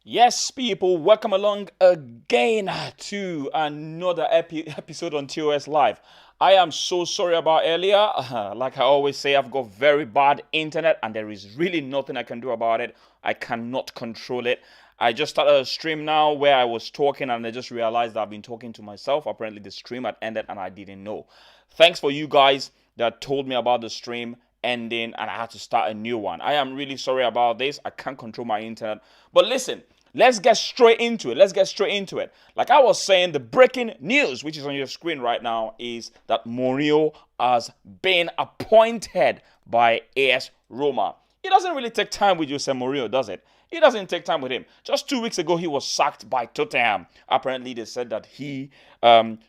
Yes, people, welcome along again to another episode on TOS Live. I am so sorry about earlier. Like I always say, I've got very bad internet and there is really nothing I can do about it. I cannot control it. I just started a stream now where I was talking and I just realized that I've been talking to myself. Apparently the stream had ended and I didn't know. Thanks for you guys that told me about the stream ending and I had to start a new one. I am really sorry about this. I can't control my internet. But listen. Let's get straight into it. Like I was saying, the breaking news, which is on your screen right now, is that Mourinho has been appointed by AS Roma. It doesn't really take time with Jose Mourinho, does it? It doesn't take time with him. Just 2 weeks ago, he was sacked by Tottenham. Apparently, they said that he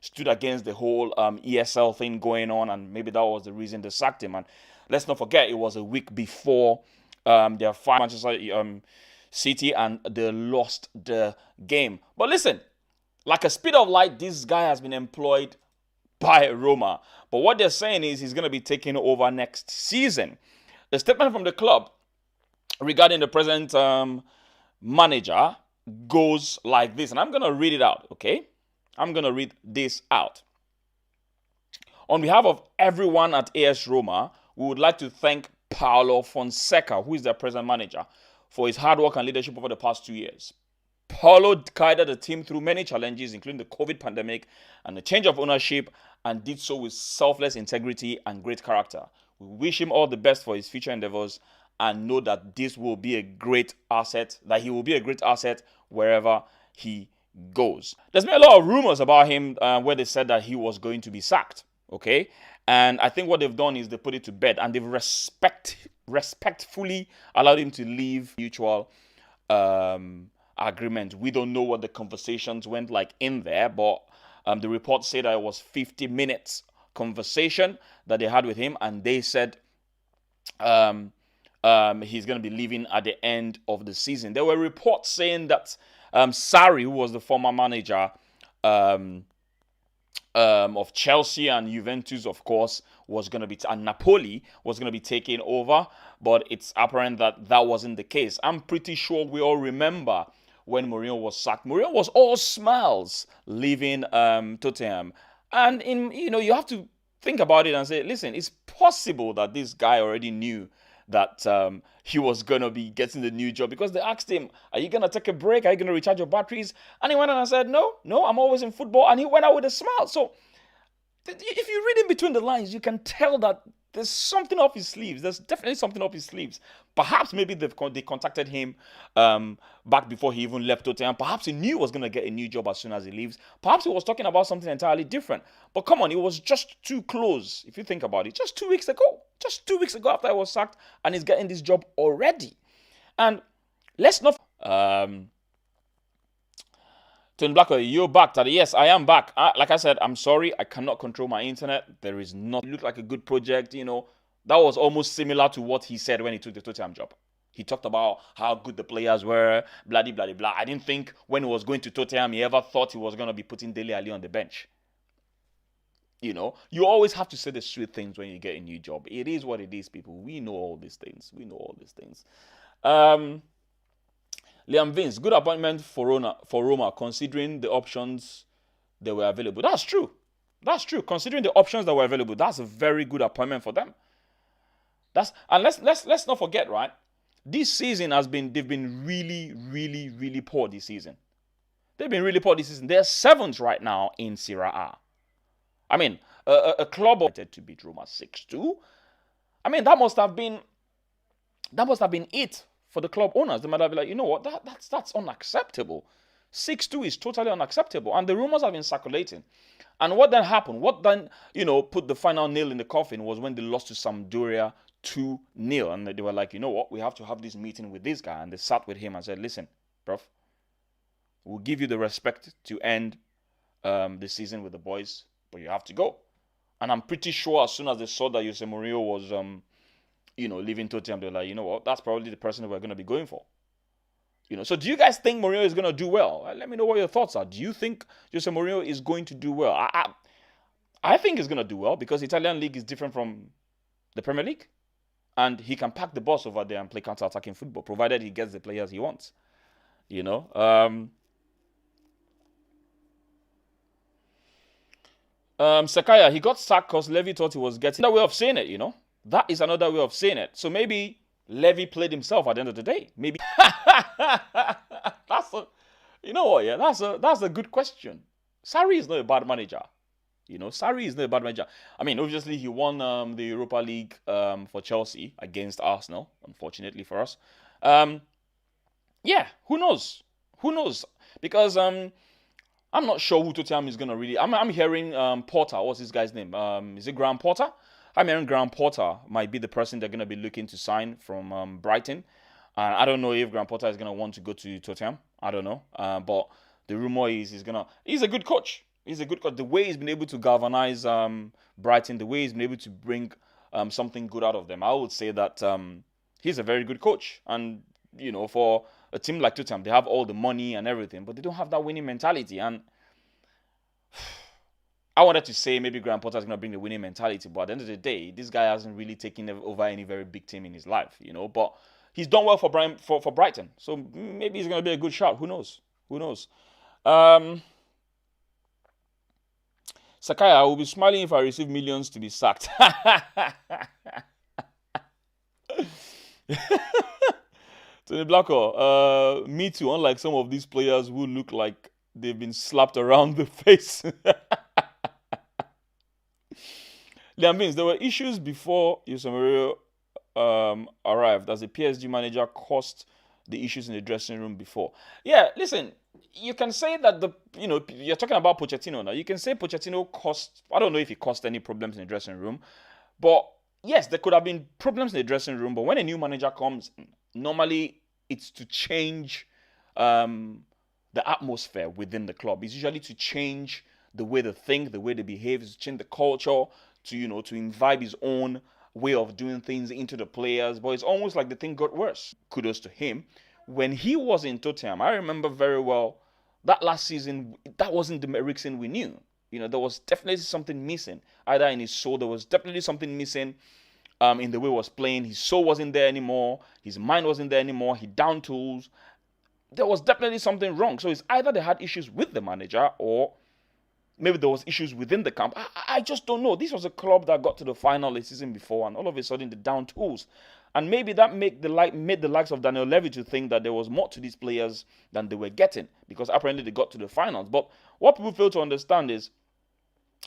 stood against the whole ESL thing going on, and maybe that was the reason they sacked him. And let's not forget, it was a week before their final Manchester City and they lost the game. But listen, like a speed of light, this guy has been employed by Roma. But what they're saying is he's going to be taking over next season. The statement from the club regarding the present manager goes like this. And I'm going to read it out, okay? I'm going to read this out. On behalf of everyone at AS Roma, we would like to thank Paulo Fonseca, who is their present manager, for his hard work and leadership over the past 2 years. Paulo guided the team through many challenges, including the COVID pandemic and the change of ownership, and did so with selfless integrity and great character. We wish him all the best for his future endeavors and know that he will be a great asset wherever he goes. There's been a lot of rumors about him where they said that he was going to be sacked, okay? And I think what they've done is they put it to bed and they've respectfully allowed him to leave mutual agreement. We don't know what the conversations went like in there, but the reports say that it was 50 minutes conversation that they had with him, and they said he's going to be leaving at the end of the season. There were reports saying that Sarri, who was the former manager of Chelsea and Juventus, of course, was going to be, and Napoli was going to be taking over, but it's apparent that that wasn't the case. I'm pretty sure we all remember when Mourinho was sacked. Mourinho was all smiles leaving Tottenham, and you have to think about it and say, listen, it's possible that this guy already knew that he was going to be getting the new job, because they asked him, are you going to take a break? Are you going to recharge your batteries? And he went on and said, no, I'm always in football. And he went out with a smile. So if you read in between the lines, you can tell that there's something up his sleeves. There's definitely something up his sleeves. Perhaps maybe they contacted him back before he even left Tottenham. Perhaps he knew he was going to get a new job as soon as he leaves. Perhaps he was talking about something entirely different. But come on, it was just too close, if you think about it. Just 2 weeks ago. Just 2 weeks ago after I was sacked, and he's getting this job already. And let's not... Tony Blackwell, you're back. Yes, I am back. Like I said, I'm sorry. I cannot control my internet. There is not... It looked like a good project, That was almost similar to what he said when he took the Tottenham job. He talked about how good the players were, blah, blah, blah, blah. I didn't think when he was going to Tottenham, he ever thought he was going to be putting Dele Alli on the bench. You always have to say the sweet things when you get a new job. It is what it is, people. We know all these things. Liam Vince, good appointment for Roma, considering the options that were available. That's true. Considering the options that were available, that's a very good appointment for them. And let's not forget, right? This season they've been really, really, really poor this season. They've been really poor this season. They're 7th right now in Serie A. I mean, a club to beat Roma 6-2. I mean, that must have been it for the club owners. They might have been like, you know what, that's unacceptable. 6-2 is totally unacceptable. And the rumors have been circulating. And what then happened? What then, put the final nail in the coffin was when they lost to Sampdoria 2-0. And they were like, you know what, we have to have this meeting with this guy. And they sat with him and said, listen, bruv. We'll give you the respect to end the season with the boys, but you have to go. And I'm pretty sure as soon as they saw that Jose Mourinho was, leaving Tottenham, they're like, you know what, that's probably the person that we're going to be going for. So do you guys think Mourinho is going to do well? Let me know what your thoughts are. Do you think Jose Mourinho is going to do well? I think he's going to do well because the Italian league is different from the Premier League. And he can pack the bus over there and play counter-attacking football, provided he gets the players he wants. Sakaya, he got sacked because Levy thought he was getting another way of saying it, That is another way of saying it. So maybe Levy played himself at the end of the day. Maybe. That's a good question. Sarri is not a bad manager. Sarri is not a bad manager. I mean, obviously, he won the Europa League for Chelsea against Arsenal, unfortunately for us. Yeah, who knows? Who knows? Because I'm not sure who Tottenham is going to really... I'm hearing Porter. What's this guy's name? Is it Graham Porter? I'm hearing Graham Porter might be the person they're going to be looking to sign from Brighton. And I don't know if Graham Porter is going to want to go to Tottenham. I don't know. But the rumor is he's a good coach. He's a good coach. The way he's been able to galvanize Brighton, the way he's been able to bring something good out of them, I would say that he's a very good coach. And, for a team like Tottenham, they have all the money and everything, but they don't have that winning mentality. And I wanted to say maybe Graham Potter is going to bring the winning mentality, but at the end of the day, this guy hasn't really taken over any very big team in his life, But he's done well for Brighton, so maybe he's going to be a good shot. Who knows? Sakaya, I will be smiling if I receive millions to be sacked. Tony Blacko, me too, unlike some of these players who look like they've been slapped around the face. Liam Vince, there were issues before Jose Mourinho arrived. As a PSG manager, caused the issues in the dressing room before. Yeah, listen, you can say that you're talking about Pochettino now. You can say Pochettino caused, I don't know if he caused any problems in the dressing room, but yes, there could have been problems in the dressing room, but when a new manager comes, normally it's to change the atmosphere within the club. It's usually to change the way they think, the way they behave, to change the culture, to imbibe his own way of doing things into the players. But it's almost like the thing got worse. Kudos to him. When he was in Tottenham, I remember very well that last season, that wasn't the Eriksen we knew. There was definitely something missing. Either in his soul, there was definitely something missing in the way he was playing. His soul wasn't there anymore. His mind wasn't there anymore. He down tools. There was definitely something wrong. So it's either they had issues with the manager or maybe there was issues within the camp. I just don't know. This was a club that got to the final the season before, and all of a sudden the down tools. And maybe that made the likes of Daniel Levy to think that there was more to these players than they were getting, because apparently they got to the finals. But what people fail to understand is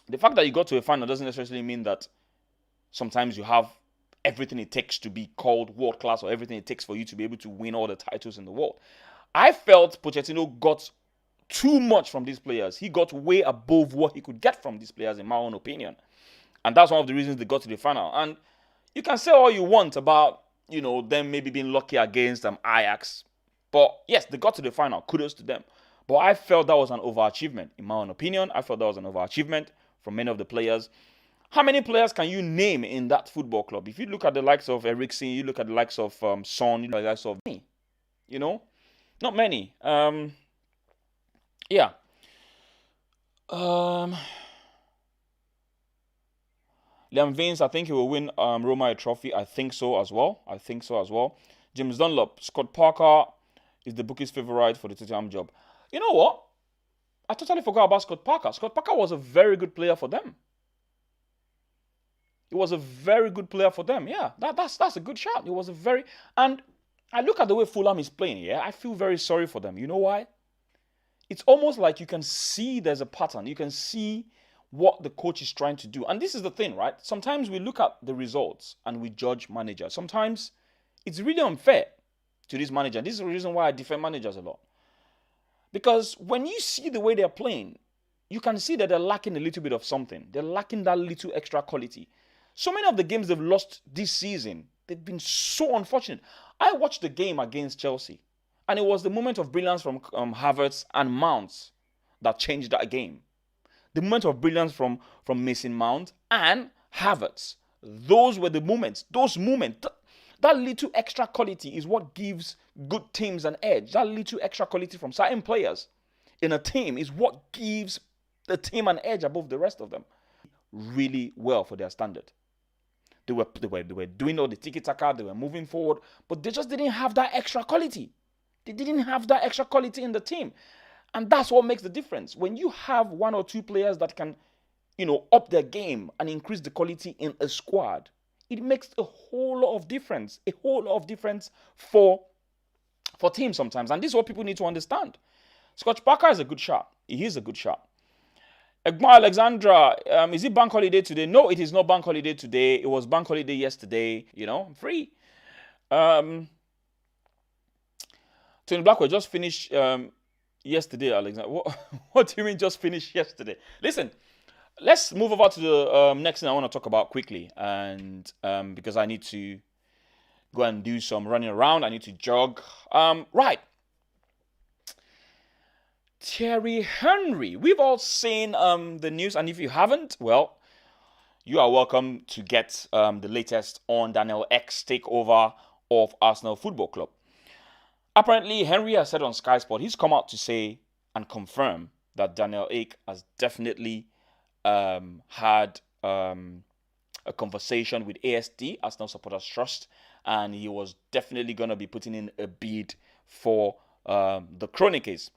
the fact that you got to a final doesn't necessarily mean that sometimes you have everything it takes to be called world class, or everything it takes for you to be able to win all the titles in the world. I felt Pochettino got too much from these players. He got way above what he could get from these players, in my own opinion. And that's one of the reasons they got to the final. And you can say all you want about, them maybe being lucky against Ajax. But yes, they got to the final. Kudos to them. But I felt that was an overachievement, in my own opinion. I felt that was an overachievement from many of the players. How many players can you name in that football club? If you look at the likes of Eriksen, you look at the likes of Son, you look at the likes of me, not many. Yeah. Liam Vince, I think he will win Roma a trophy. I think so as well. James Dunlop, Scott Parker is the bookie's favorite for the Tottenham job. You know what? I totally forgot about Scott Parker. Scott Parker was a very good player for them. He was a very good player for them. Yeah, that's a good shout. It was and I look at the way Fulham is playing. Yeah, I feel very sorry for them. You know why? It's almost like you can see there's a pattern. You can see what the coach is trying to do. And this is the thing, right? Sometimes we look at the results and we judge managers. Sometimes it's really unfair to this manager. This is the reason why I defend managers a lot. Because when you see the way they're playing, you can see that they're lacking a little bit of something. They're lacking that little extra quality. So many of the games they've lost this season, they've been so unfortunate. I watched the game against Chelsea. And it was the moment of brilliance from Havertz and Mount that changed that game. The moment of brilliance from Mason Mount and Havertz. Those were the moments. Those moments. That little extra quality is what gives good teams an edge. That little extra quality from certain players in a team is what gives the team an edge above the rest of them. Really well for their standard. They were doing all the tiki-taka, they were moving forward, but they just didn't have that extra quality. They didn't have that extra quality in the team. And that's what makes the difference. When you have one or two players that can, up their game and increase the quality in a squad, it makes a whole lot of difference. A whole lot of difference for teams sometimes. And this is what people need to understand. Scott Parker is a good shot. He is a good shot. Egma Alexandra, is it bank holiday today? No, it is not bank holiday today. It was bank holiday yesterday. I'm free. Tony Blackwell just finished yesterday, Alexander. What do you mean just finished yesterday? Listen, let's move over to the next thing I want to talk about quickly. And because I need to go and do some running around. I need to jog. Right. Thierry Henry. We've all seen the news. And if you haven't, well, you are welcome to get the latest on Daniel Ek's takeover of Arsenal Football Club. Apparently, Henry has said on Sky Sport, he's come out to say and confirm that Daniel Ek has definitely had a conversation with AST, Arsenal Supporters Trust, and he was definitely going to be putting in a bid for the Chronicles.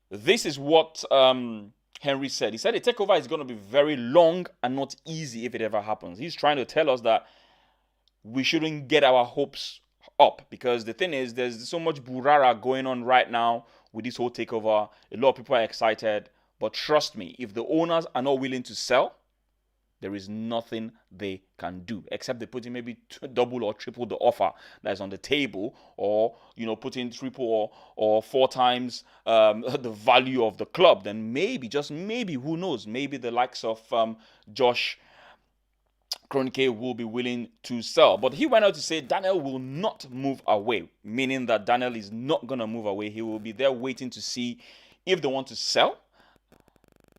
This is what Henry said. He said the takeover is going to be very long and not easy if it ever happens. He's trying to tell us that we shouldn't get our hopes up, because the thing is, there's so much burara going on right now with this whole takeover. A lot of people are excited, but trust me, if the owners are not willing to sell, there is nothing they can do except they put in maybe double or triple the offer that is on the table, or put in triple or four times the value of the club. Then maybe, just maybe, who knows, maybe the likes of Josh Kroenke will be willing to sell. But he went out to say Daniel will not move away, meaning that Daniel is not going to move away. He will be there waiting to see if they want to sell.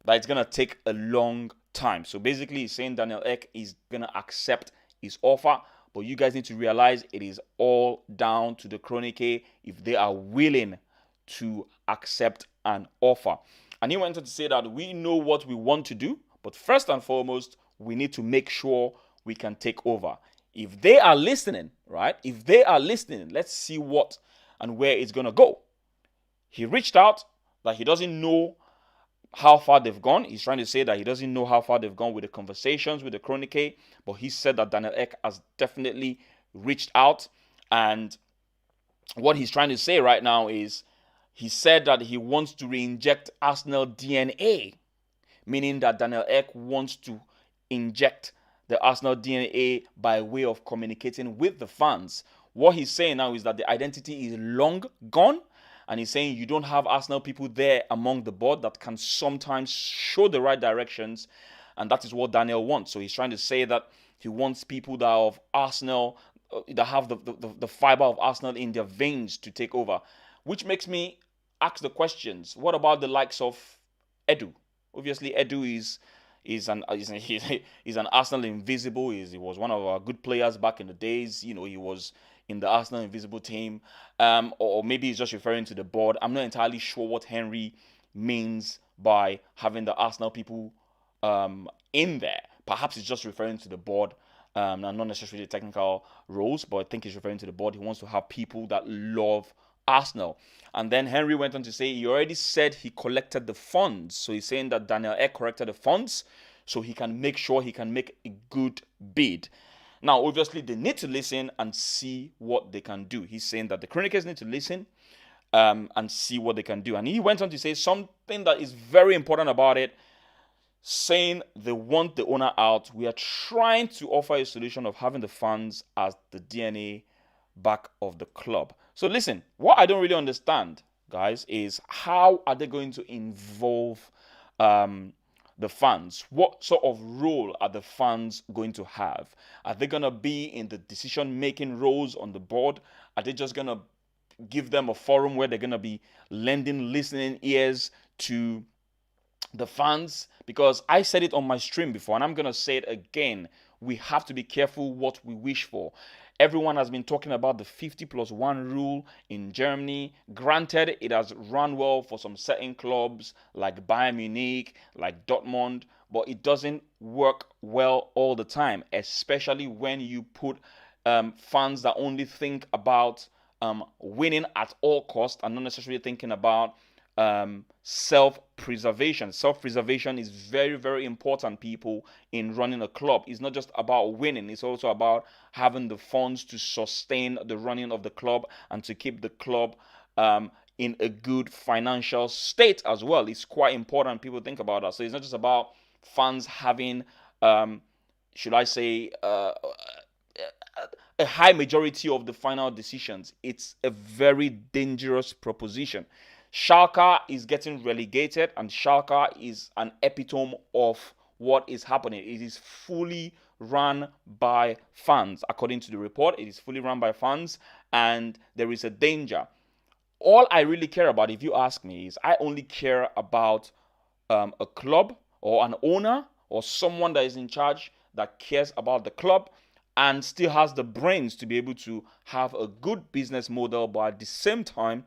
That it's going to take a long time. So basically, he's saying Daniel Ek is going to accept his offer. But you guys need to realize it is all down to the Kroenke if they are willing to accept an offer. And he went on to say that we know what we want to do, but first and foremost, we need to make sure we can take over. If they are listening, right? If they are listening, let's see what and where it's going to go. He reached out that he doesn't know how far they've gone. He's trying to say that he doesn't know how far they've gone with the conversations with the Kroenke, but he said that Daniel Ek has definitely reached out. And what he's trying to say right now is he said that he wants to re-inject Arsenal DNA, meaning that Daniel Ek wants to inject the Arsenal DNA by way of communicating with the fans. What he's saying now is that the identity is long gone, and he's saying you don't have Arsenal people there among the board that can sometimes show the right directions, and that is what Daniel wants. So he's trying to say that he wants people that are of Arsenal, that have the fiber of Arsenal in their veins to take over, which makes me ask the questions. What about the likes of Edu? Obviously, Edu is an Arsenal invisible. He was one of our good players back in the days. He was in the Arsenal invisible team. Or maybe he's just referring to the board. I'm not entirely sure what Henry means by having the Arsenal people in there. Perhaps he's just referring to the board and not necessarily the technical roles, but I think he's referring to the board. He wants to have people that love Arsenal. And then Henry went on to say he already said he collected the funds. So he's saying that Daniel Ek collected the funds so he can make sure he can make a good bid. Now, obviously, they need to listen and see what they can do. He's saying that the Chronicles need to listen and see what they can do. And he went on to say something that is very important about it, saying they want the owner out. We are trying to offer a solution of having the funds as the DNA back of the club. So listen, what I don't really understand, guys, is how are they going to involve the fans? What sort of role are the fans going to have? Are they going to be in the decision-making roles on the board? Are they just going to, give them a forum where they're going to be lending listening ears to the fans, because I said it on my stream before and I'm going to say it again. We have to be careful what we wish for. Everyone has been talking about the 50+1 rule in Germany. Granted, it has run well for some certain clubs like Bayern Munich, like Dortmund, but it doesn't work well all the time, especially when you put fans that only think about winning at all costs and not necessarily thinking about self-preservation. Self-preservation is very, very important, people, in running a club. It's not just about winning. It's also about having the funds to sustain the running of the club and to keep the club in a good financial state as well. It's quite important people think about that. So it's not just about fans having, should I say, a high majority of the final decisions. It's a very dangerous proposition. Schalke is getting relegated, and Schalke is an epitome of what is happening. It is fully run by fans. According to the report, it is fully run by fans, and there is a danger. All I really care about, if you ask me, is I only care about a club or an owner or someone that is in charge that cares about the club and still has the brains to be able to have a good business model, but at the same time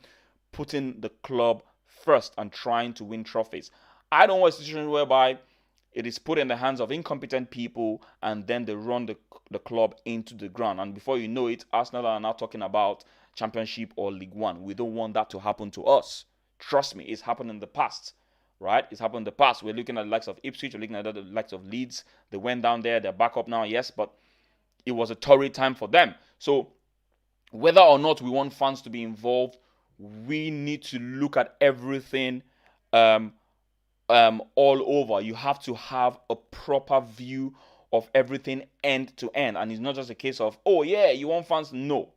putting the club first and trying to win trophies. I don't want a situation whereby it is put in the hands of incompetent people and then they run the club into the ground. And before you know it, Arsenal are now talking about Championship or League One. We don't want that to happen to us. Trust me, it's happened in the past, right? It's happened in the past. We're looking at the likes of Ipswich, we're looking at the likes of Leeds. They went down there, they're back up now, yes, but it was a torrid time for them. So whether or not we want fans to be involved, we need to look at everything all over. You have to have a proper view of everything end to end. And it's not just a case of, oh yeah, you want fans? No.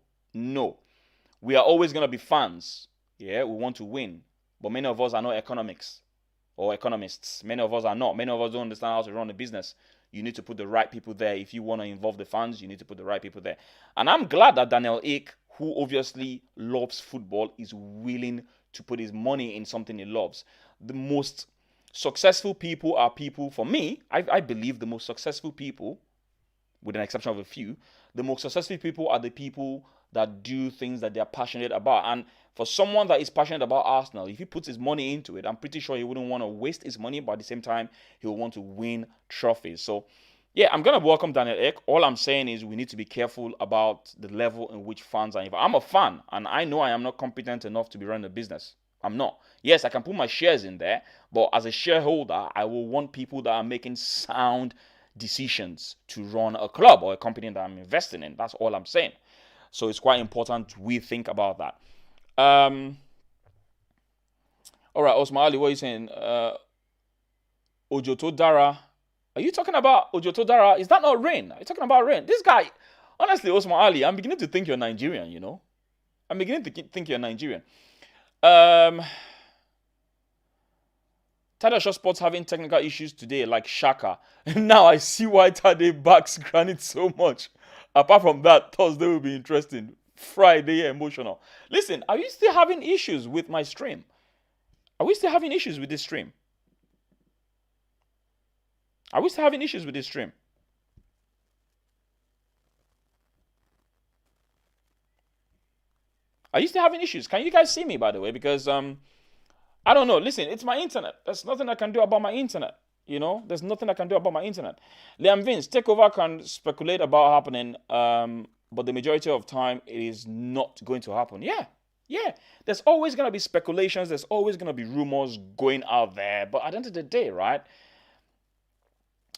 We are always going to be fans. Yeah, we want to win. But many of us are not economists. Many of us are not. Many of us don't understand how to run a business. You need to put the right people there. If you want to involve the fans, you need to put the right people there. And I'm glad that Daniel Ek, who obviously loves football, is willing to put his money in something he loves. The most successful people are people, for me, I believe the most successful people, with an exception of a few, the most successful people are the people that do things that they're passionate about. And for someone that is passionate about Arsenal, if he puts his money into it, I'm pretty sure he wouldn't want to waste his money, but at the same time, he will want to win trophies. So, yeah, I'm going to welcome Daniel Ek. All I'm saying is we need to be careful about the level in which fans are involved. I'm a fan, and I know I am not competent enough to be running a business. I'm not. Yes, I can put my shares in there, but as a shareholder, I will want people that are making sound decisions to run a club or a company that I'm investing in. That's all I'm saying. So it's quite important we think about that. All right, Osman Ali, what are you saying? Ojoto Dara. Are you talking about Ojoto Dara? Is that not rain? Are you talking about rain? This guy, honestly, Osman Ali, I'm beginning to think you're Nigerian, you know? I'm beginning to think you're Nigerian. Tade Shot Sports having technical issues today, like Shaka. Now I see why Tade backs Granite so much. Apart from that, Thursday will be interesting. Friday, emotional. Listen, are you still having issues with my stream? Are we still having issues with this stream? Are we still having issues with this stream? Are you still having issues? Can you guys see me, by the way? Because I don't know. Listen, it's my internet. There's nothing I can do about my internet. You know, there's nothing I can do about my internet. Liam Vince, takeover can speculate about happening, but the majority of time it is not going to happen. Yeah. There's always going to be speculations. There's always going to be rumors going out there. But at the end of the day, right?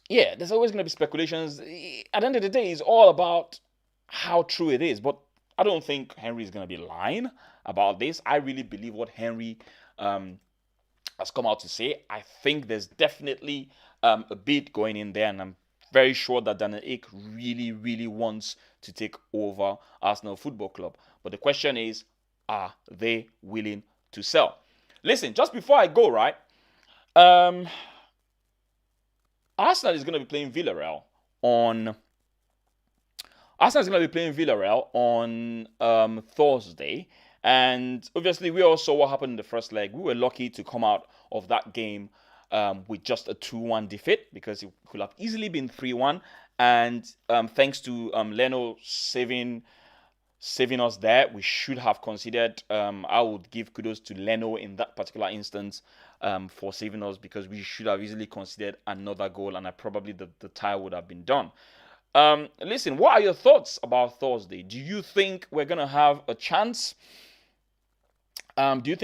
Yeah, there's always going to be speculations. At the end of the day, it's all about how true it is. But I don't think Henry is going to be lying about this. I really believe what Henry has come out to say. I think there's definitely a bid going in there, and I'm very sure that Daniel Ek really, really wants to take over Arsenal Football Club. But the question is, are they willing to sell? Listen, just before I go, right, Arsenal is going to be playing Villarreal on Thursday, And obviously, we all saw what happened in the first leg. We were lucky to come out of that game with just a 2-1 defeat, because it could have easily been 3-1. And thanks to Leno saving us there, we should have considered. I would give kudos to Leno in that particular instance for saving us, because we should have easily considered another goal, and probably the tie would have been done. Listen, what are your thoughts about Thursday? Do you think we're going to have a chance? Against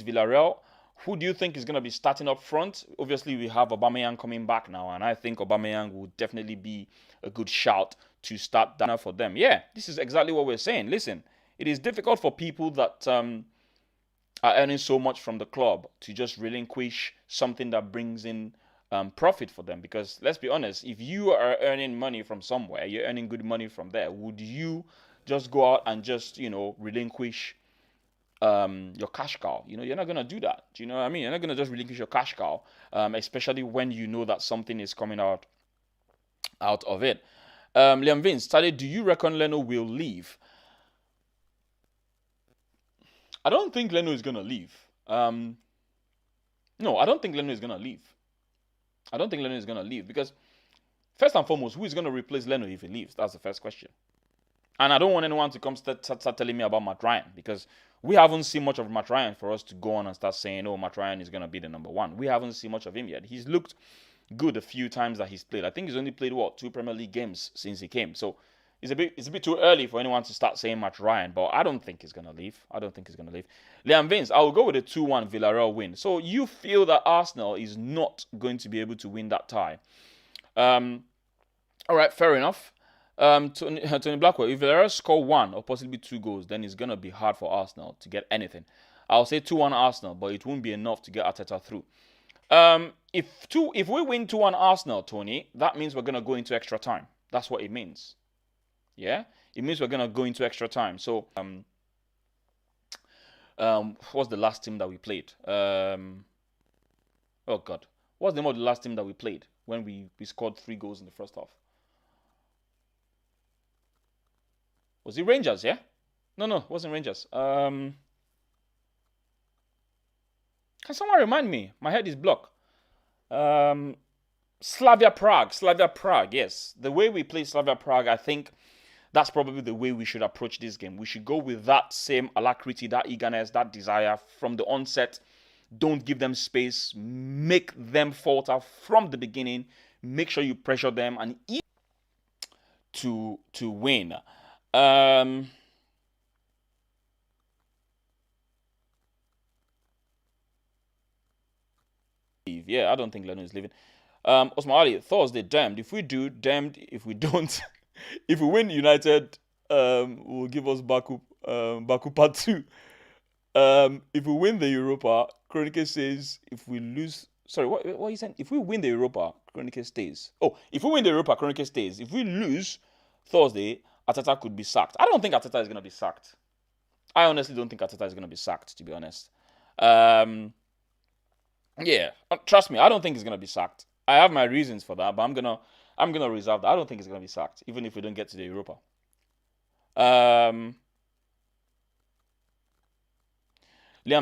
Villarreal? Who do you think is going to be starting up front? Obviously, we have Aubameyang coming back now, and I think Aubameyang will definitely be a good shout to start down for them. Yeah, this is exactly what we're saying. Listen, it is difficult for people that are earning so much from the club to just relinquish something that brings in profit for them. Because let's be honest, if you are earning money from somewhere, you're earning good money from there, would you just go out and just, relinquish your cash cow? You're not gonna do that. Do you know what I mean? You're not gonna just relinquish your cash cow, especially when you know that something is coming out of it. Liam Vince started. Do you reckon Leno will leave? I don't think Leno is gonna leave. No, I don't think Leno is gonna leave. Because first and foremost, who is gonna replace Leno if he leaves? That's the first question. And I don't want anyone to come start telling me about Matt Ryan, because we haven't seen much of Matt Ryan for us to go on and start saying, oh, Matt Ryan is going to be the number one. We haven't seen much of him yet. He's looked good a few times that he's played. I think he's only played, 2 Premier League games since he came. So it's a bit too early for anyone to start saying Matt Ryan, but I don't think he's going to leave. Liam Vince, I will go with a 2-1 Villarreal win. So you feel that Arsenal is not going to be able to win that tie? All right, fair enough. Tony Blackwell, if Villarreal score 1 or possibly 2 goals, then it's going to be hard for Arsenal to get anything. I'll say 2-1 Arsenal, but it won't be enough to get Arteta through. If we win 2-1 Arsenal, Tony, that means we're going to go into extra time. That's what it means. Yeah? It means we're going to go into extra time. So, what's the last team that we played? Oh, God. What's the name of the last team that we played when we scored 3 goals in the first half? Was it Rangers, yeah? No, it wasn't Rangers. Can someone remind me? My head is blocked. Slavia Prague, yes. The way we play Slavia Prague, I think that's probably the way we should approach this game. We should go with that same alacrity, that eagerness, that desire from the onset. Don't give them space. Make them falter from the beginning. Make sure you pressure them and to win. Yeah, I don't think Leno is leaving. Osman Ali, Thursday, damned if we do, damned if we don't. If we win United, will give us Baku part 2. If we win the Europa, Chronicle says if we lose. Sorry, what are you saying? If we win the Europa, Chronicle stays. Oh, if we win the Europa, Chronicle stays. If we lose Thursday, Arteta could be sacked. I don't think Arteta is going to be sacked. I honestly don't think Arteta is going to be sacked, to be honest. Yeah, trust me, I don't think he's going to be sacked. I have my reasons for that, but I'm gonna reserve that. I don't think he's going to be sacked, even if we don't get to the Europa. Liam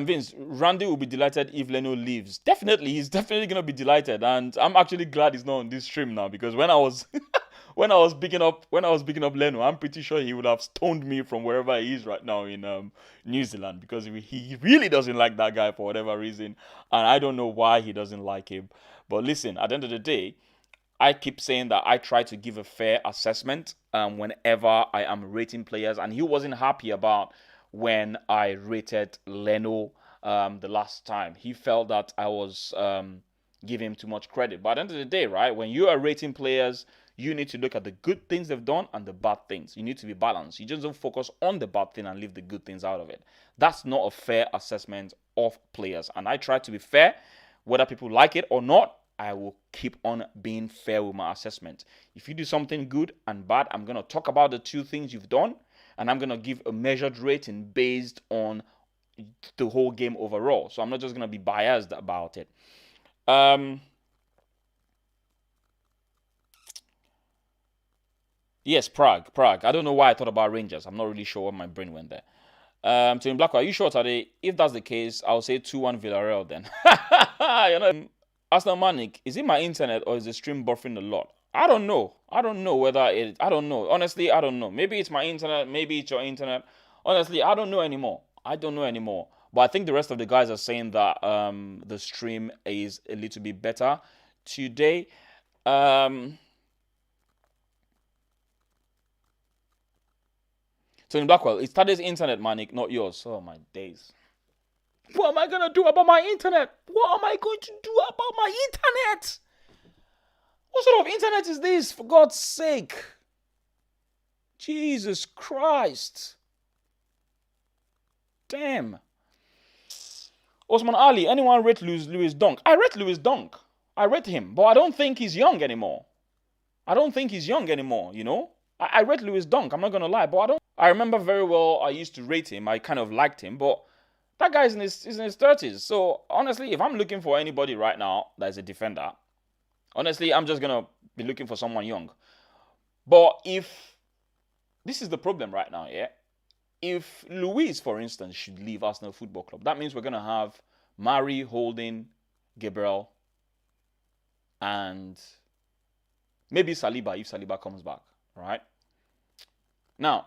Vince, Randy will be delighted if Leno leaves. Definitely, he's definitely going to be delighted, and I'm actually glad he's not on this stream now, because when I was when I was picking up Leno, I'm pretty sure he would have stoned me from wherever he is right now in New Zealand, because he really doesn't like that guy for whatever reason, and I don't know why he doesn't like him. But listen, at the end of the day, I keep saying that I try to give a fair assessment whenever I am rating players, and he wasn't happy about when I rated Leno the last time. He felt that I was giving him too much credit. But at the end of the day, right, when you are rating players, you need to look at the good things they've done and the bad things. You need to be balanced. You just don't focus on the bad thing and leave the good things out of it. That's not a fair assessment of players. And I try to be fair, whether people like it or not. I will keep on being fair with my assessment. If you do something good and bad, I'm going to talk about the 2 things you've done, and I'm going to give a measured rating based on the whole game overall. So I'm not just going to be biased about it. Yes, Prague. I don't know why I thought about Rangers. I'm not really sure what my brain went there. Tony Blackwell, are you sure today? If that's the case, I'll say 2-1 Villarreal then. Aston Manic, is it my internet or is the stream buffering a lot? I don't know. I don't know whether it. I don't know. Honestly, I don't know. Maybe it's my internet. Maybe it's your internet. Honestly, I don't know anymore. I don't know anymore. But I think the rest of the guys are saying that the stream is a little bit better today. Tony Blackwell, it's Tade's internet, Manic, not yours. Oh my days. What am I gonna do about my internet? What am I going to do about my internet? What sort of internet is this, for God's sake? Jesus Christ. Damn. Osman Ali, anyone rate Lewis Dunk? I rate Lewis Dunk. I rate him, but I don't think he's young anymore. You know? I rate Lewis Dunk, I'm not gonna lie, but I remember very well I used to rate him. I kind of liked him, but that guy's in his 30s. So honestly, if I'm looking for anybody right now that is a defender, honestly, I'm just gonna be looking for someone young. But if this is the problem right now, yeah. If Luis, for instance, should leave Arsenal Football Club, that means we're gonna have Mari, Holding, Gabriel, and maybe Saliba if Saliba comes back, right? Now,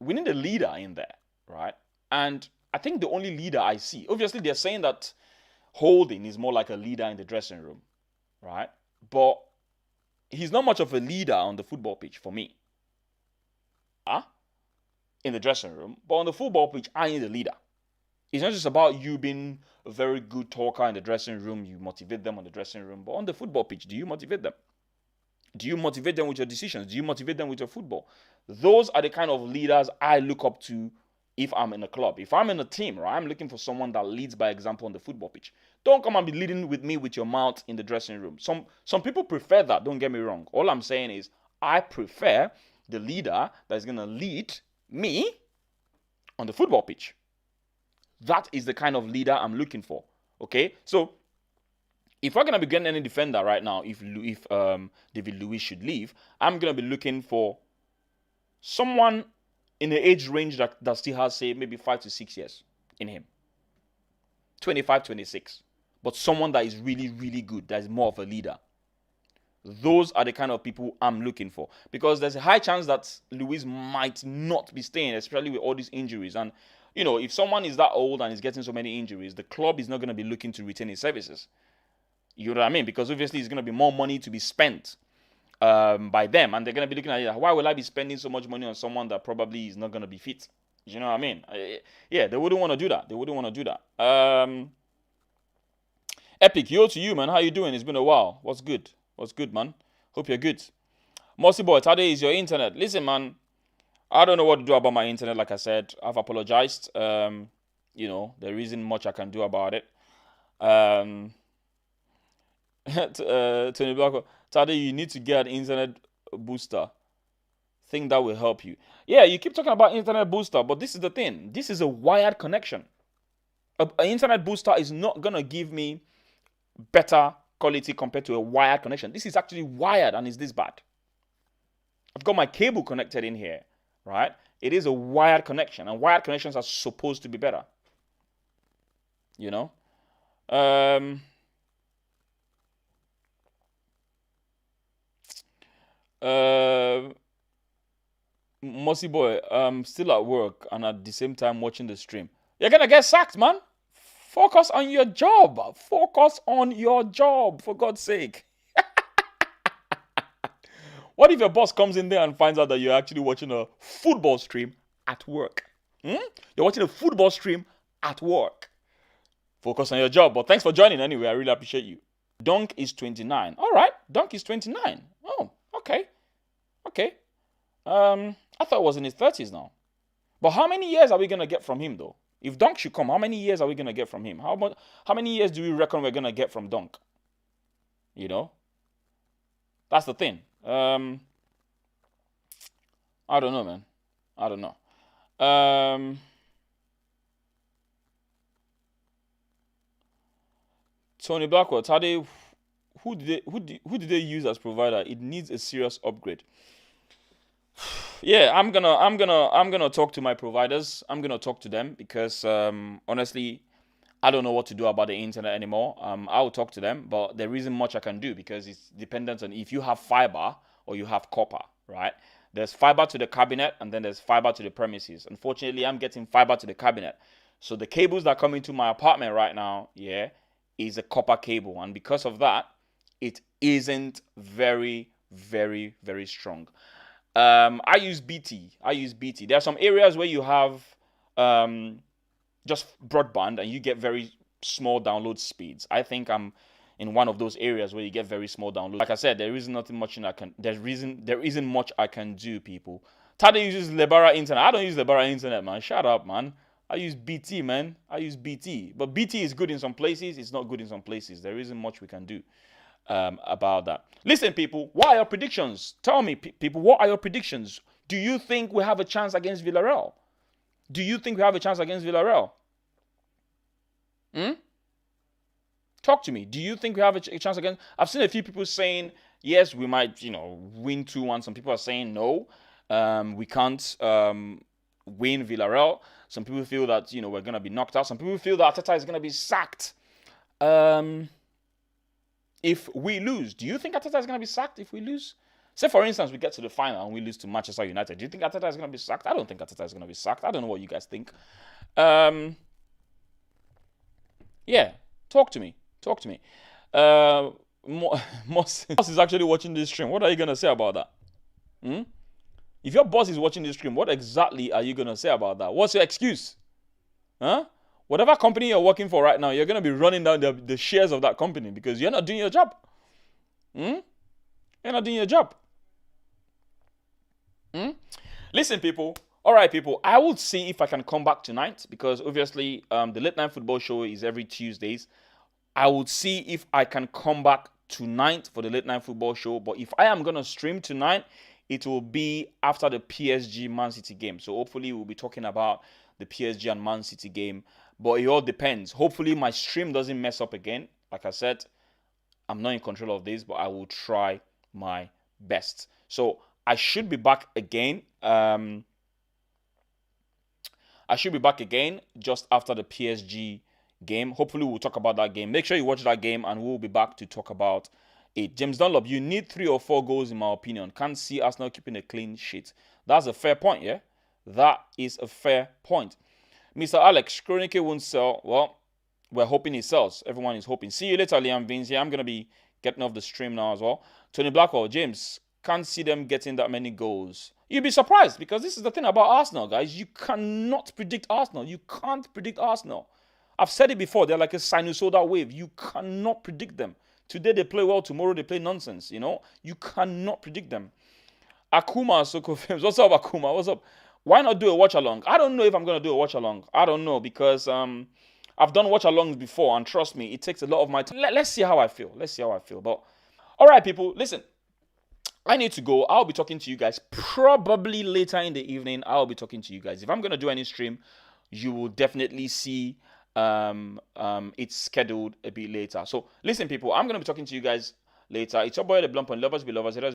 we need a leader in there, right? And I think the only leader I see, obviously they're saying that Holding is more like a leader in the dressing room, right? But he's not much of a leader on the football pitch for me. In the dressing room, but on the football pitch, I need a leader. It's not just about you being a very good talker in the dressing room, you motivate them on the dressing room, but on the football pitch, do you motivate them? Do you motivate them with your decisions? Do you motivate them with your football? Those are the kind of leaders I look up to if I'm in a club. If I'm in a team, right, I'm looking for someone that leads by example on the football pitch. Don't come and be leading with me with your mouth in the dressing room. Some people prefer that, don't get me wrong. All I'm saying is I prefer the leader that's going to lead me on the football pitch. That is the kind of leader I'm looking for. Okay, so if we're gonna be getting any defender right now, if David Luiz should leave, I'm gonna be looking for someone in the age range that still has, say, maybe 5 to 6 years in him, 25, 26, but someone that is really, really good, that is more of a leader. Those are the kind of people I'm looking for, because there's a high chance that Luis might not be staying, especially with all these injuries. And, you know, if someone is that old and is getting so many injuries, the club is not going to be looking to retain his services. You know what I mean? Because obviously it's going to be more money to be spent by them. And they're going to be looking at it, why will I be spending so much money on someone that probably is not going to be fit? You know what I mean? Yeah, they wouldn't want to do that. Epic, yo to you, man. How you doing? It's been a while. What's good? What's good, man? Hope you're good. Mossy boy, today is your internet. Listen, man, I don't know what to do about my internet. Like I said, I've apologized. You know, there isn't much I can do about it. Tony Blanco, Tade, you need to get an internet booster. Think that will help you. Yeah, you keep talking about internet booster, but this is the thing. This is a wired connection. An internet booster is not gonna give me better quality compared to a wired connection. This is actually wired and is this bad. I've got my cable connected in here, right? It is a wired connection, and wired connections are supposed to be better. You know? Mossy boy, I'm still at work and at the same time watching the stream. You're gonna get sacked, man. Focus on your job. Focus on your job, for God's sake. What if your boss comes in there and finds out that you're actually watching a football stream at work? You're watching a football stream at work. Focus on your job. But thanks for joining anyway. I really appreciate you. Dunk is 29. All right. Dunk is 29. Oh, okay. Okay. I thought it was in his 30s now. But how many years are we going to get from him, though? If Dunk should come, how many years are we going to get from him? How many years do we reckon we're going to get from Dunk? You know? That's the thing. I don't know, man. I don't know. Tony Blackwell, Tade, who did they use as provider? It needs a serious upgrade. Yeah, I'm gonna talk to my providers. I'm gonna talk to them because honestly, I don't know what to do about the internet anymore. I will talk to them, but there isn't much I can do because it's dependent on if you have fiber or you have copper, right? There's fiber to the cabinet and then there's fiber to the premises. Unfortunately, I'm getting fiber to the cabinet. So the cables that come into my apartment right now, yeah, is a copper cable. And because of that, it isn't very, very, very strong. I use BT. I use BT. There are some areas where you have um, just broadband and you get very small download speeds. I think I'm in one of those areas where you get very small download. Like I said, there isn't nothing much I can. There isn't much I can do, people. Tade uses Lebara internet. I don't use Lebara internet, man. Shut up, man. I use BT, man. I use BT. But BT is good in some places. It's not good in some places. There isn't much we can do about that. Listen, people. What are your predictions? Tell me, people. What are your predictions? Do you think we have a chance against Villarreal? Do you think we have a chance against Villarreal? Hmm? Talk to me. Do you think we have a chance against? I've seen a few people saying yes, we might, win 2-1. Some people are saying no, we can't win Villarreal. Some people feel that we're gonna be knocked out. Some people feel that Arteta is gonna be sacked. If we lose, do you think Arteta is gonna be sacked if we lose? Say for instance, we get to the final and we lose to Manchester United. Do you think Arteta is gonna be sacked? I don't think Arteta is gonna be sacked. I don't know what you guys think. Yeah, talk to me. Talk to me. Moss is actually watching this stream. What are you gonna say about that? Hmm? If your boss is watching this stream, what exactly are you gonna say about that? What's your excuse? Huh? Whatever company you're working for right now, you're gonna be running down the shares of that company because you're not doing your job. Hmm? You're not doing your job. Hmm? Listen, people. All right, people. I will see if I can come back tonight because obviously the late night football show is every Tuesdays. I will see if I can come back tonight for the late night football show. But if I am gonna stream tonight, it will be after the PSG Man City game. So hopefully we'll be talking about the PSG and Man City game. But it all depends. Hopefully my stream doesn't mess up again. Like I said, I'm not in control of this, but I will try my best. So I should be back again. I should be back again just after the PSG game. Hopefully, we'll talk about that game. Make sure you watch that game, and we'll be back to talk about it. James Dunlop, you need 3 or 4 goals, in my opinion. Can't see Arsenal keeping a clean sheet. That's a fair point, yeah? That is a fair point. Mr. Alex, Kroenke won't sell. Well, we're hoping he sells. Everyone is hoping. See you later, Liam Vince. Yeah, I'm going to be getting off the stream now as well. Tony Blackwell, James, can't see them getting that many goals. You'd be surprised because this is the thing about Arsenal, guys. You cannot predict Arsenal. You can't predict Arsenal. I've said it before. They're like a sinusoidal wave. You cannot predict them. Today they play well. Tomorrow they play nonsense. You cannot predict them. Akuma Soko Films. What's up, Akuma? What's up? Why not do a watch along? I don't know if I'm gonna do a watch along. I don't know because I've done watch alongs before, and trust me, it takes a lot of my time. Let's see how I feel. Let's see how I feel. But all right, people, listen. I need to go. I'll be talking to you guys probably later in the evening. I'll be talking to you guys. If I'm gonna do any stream, you will definitely see it's scheduled a bit later. So listen, people, I'm gonna be talking to you guys later. It's your boy the Blunt and Lovers Be Lovers.